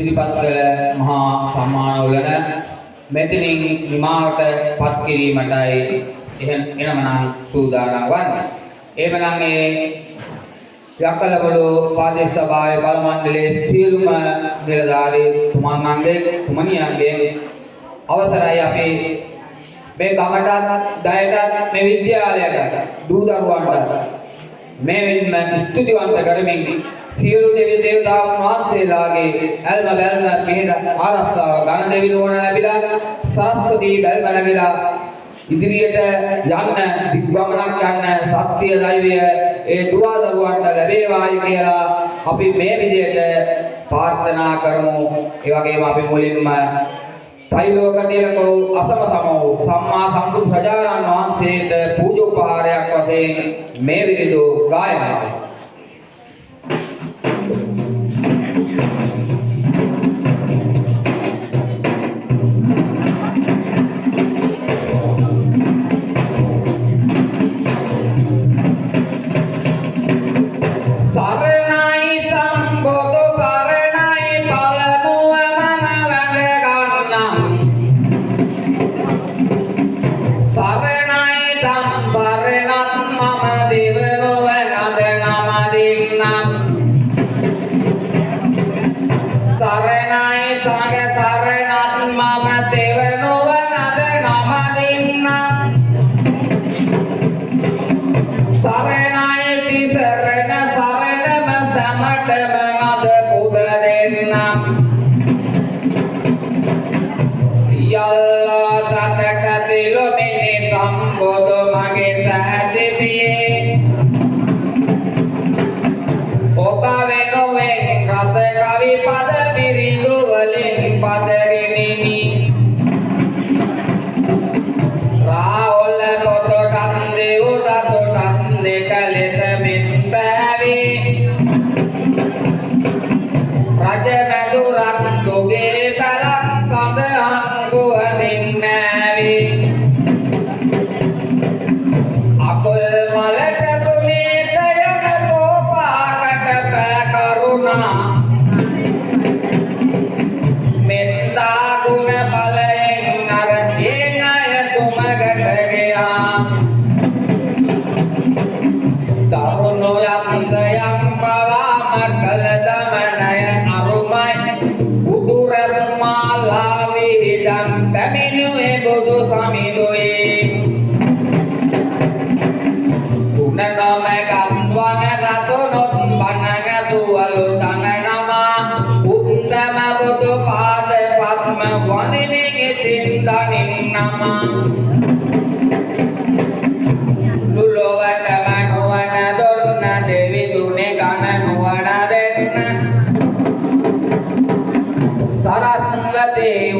ඉදිරිපත් කළ මහා සම්මාන උළන මෙතනින් නිමාවට පත් කිරීමටයි එනමනම් සූදානම් වන්නේ. එහෙමනම් මේ යක්කලබඩු ප්‍රාදේශ සභාවේ බල මණ්ඩලයේ සියලුම නිලධාරී තුමන්ගේ තුමනියන්ගේ අවසරයි අපි මේ ගමටත් දයටත් මේ විද්‍යාලයට දූ දරුවන්ට මෙයින්ම ස්තුතිවන්ත කරමින් සියලු දෙවි දේවතාවුන් වහන්සේලාගේ ඇල්ම බැල්ම පිහිට ආරක්ෂාව ගණ දෙවි නුවණ ලැබිලා සරස්වතී බැල්ම නැගිලා ඉදිරියට යන්න දිග්ගමනක් යන්න සත්‍ය ධෛර්යය ඒ දුවා දරුවන්ට ලැබේවායි කියලා අපි මේ විදිහට ප්‍රාර්ථනා කරමු. ඒ වගේම අපි මුලින්ම ත්‍රිලෝක තිලකෝ අසමසමෝ සම්මා සම්බුදු ප්‍රජානන් වහන්සේට පූජෝපහාරයක් වශයෙන් මේ විදිහට ගායනා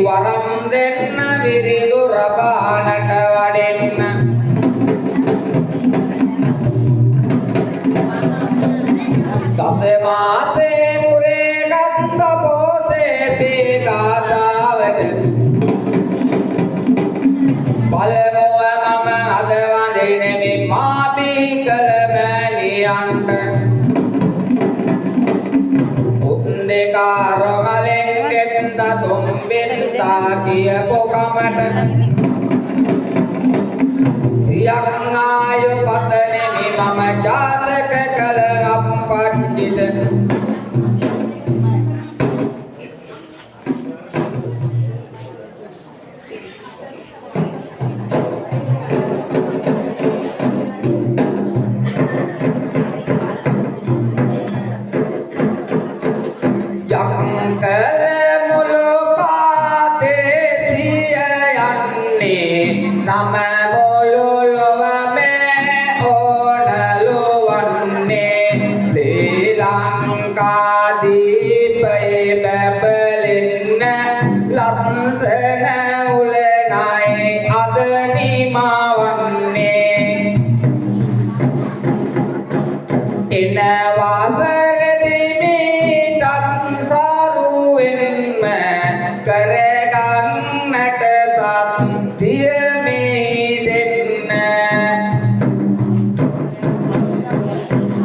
වරම් දෙන්න විරිදු රබානට වඩෙන්න තද මාතේ මුරේ ගත්ත පොතේ තේ ගාතාවට බලමුව මම අද වඳින්නේ මා පිහිකල මෑණියන්ට උන්දේකාරවලෙන් දෙත්ත තුම්බෙත්තා කියපු කමට සියක් නාය පතනෙමි මම ජාතක කළ අප්පච්චිට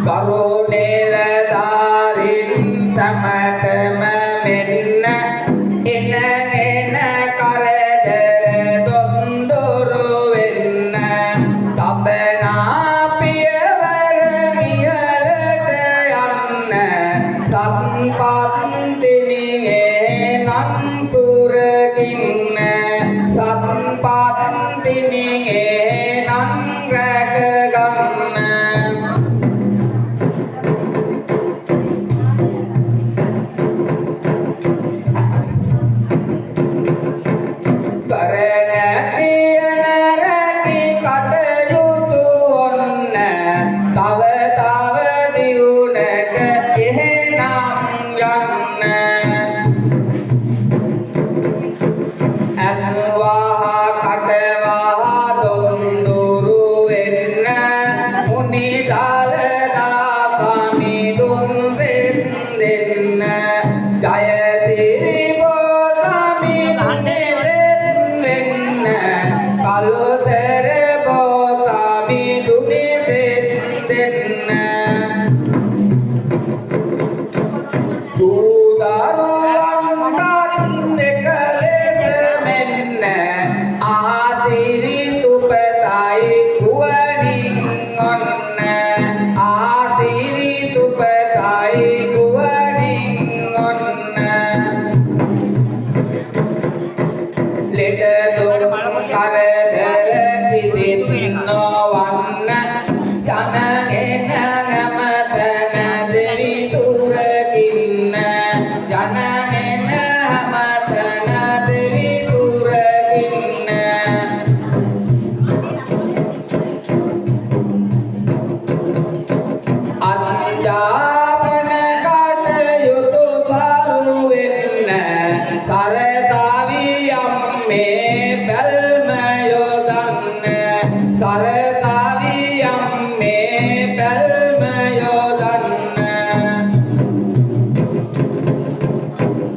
කරුණේල දාරින් තමටම මෙන්න සරතාවියම් මේ බැල්ම යොදන්න සරතාවියම් මේ බැල්ම යොදන්න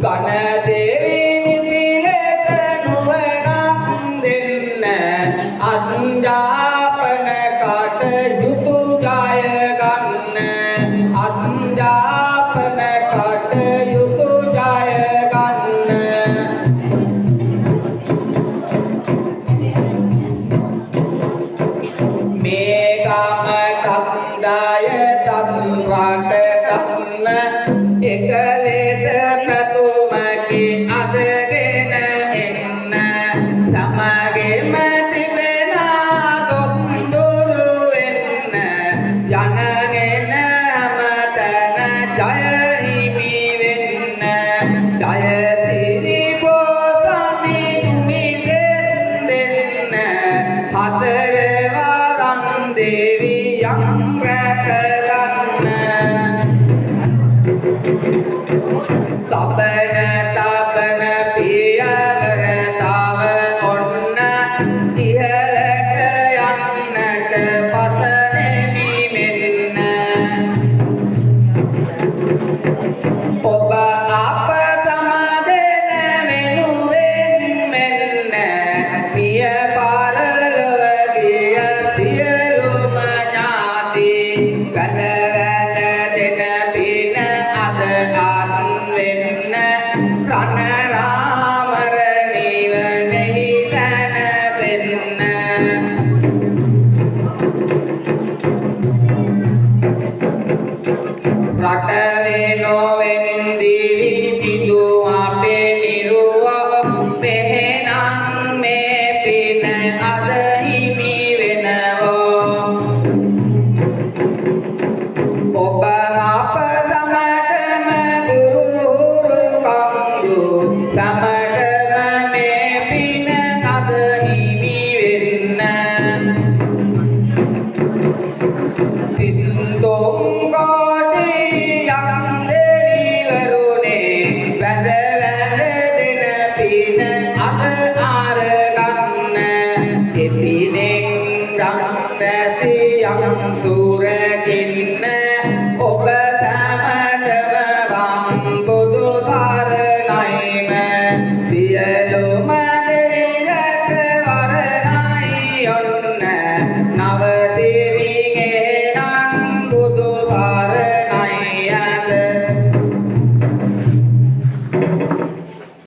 කන දේවි නිතිලෙත නුවණක් දෙන්න අත්ජාපන කට යුතු ජය ගන්න අත්ජාපන කට යුතු ජය ගන්න මේ ගම කන්දය තත් රටකම එක ලෙස පැතුමකි අදගෙන එන්න තමගෙම තිබෙන දොස්තුරු වෙන්න යනගෙන හැමතැන ජය හිමි වෙන්න ජය තිරිපොතමි නිදෙන් දෙන්න හතර වරන් දේවියන් රැක ගන්න තබන තබන පියවර තව ඔන්න ඉහළට යන්නට පතනෙමි මෙන්න ඔබ අප සමදෙන වෙනුවෙන් මෙන්න පිය පරලොව ගිය සියලුම ඥාති ගණවැන දෙන පින අද අත් වෙන්න රණ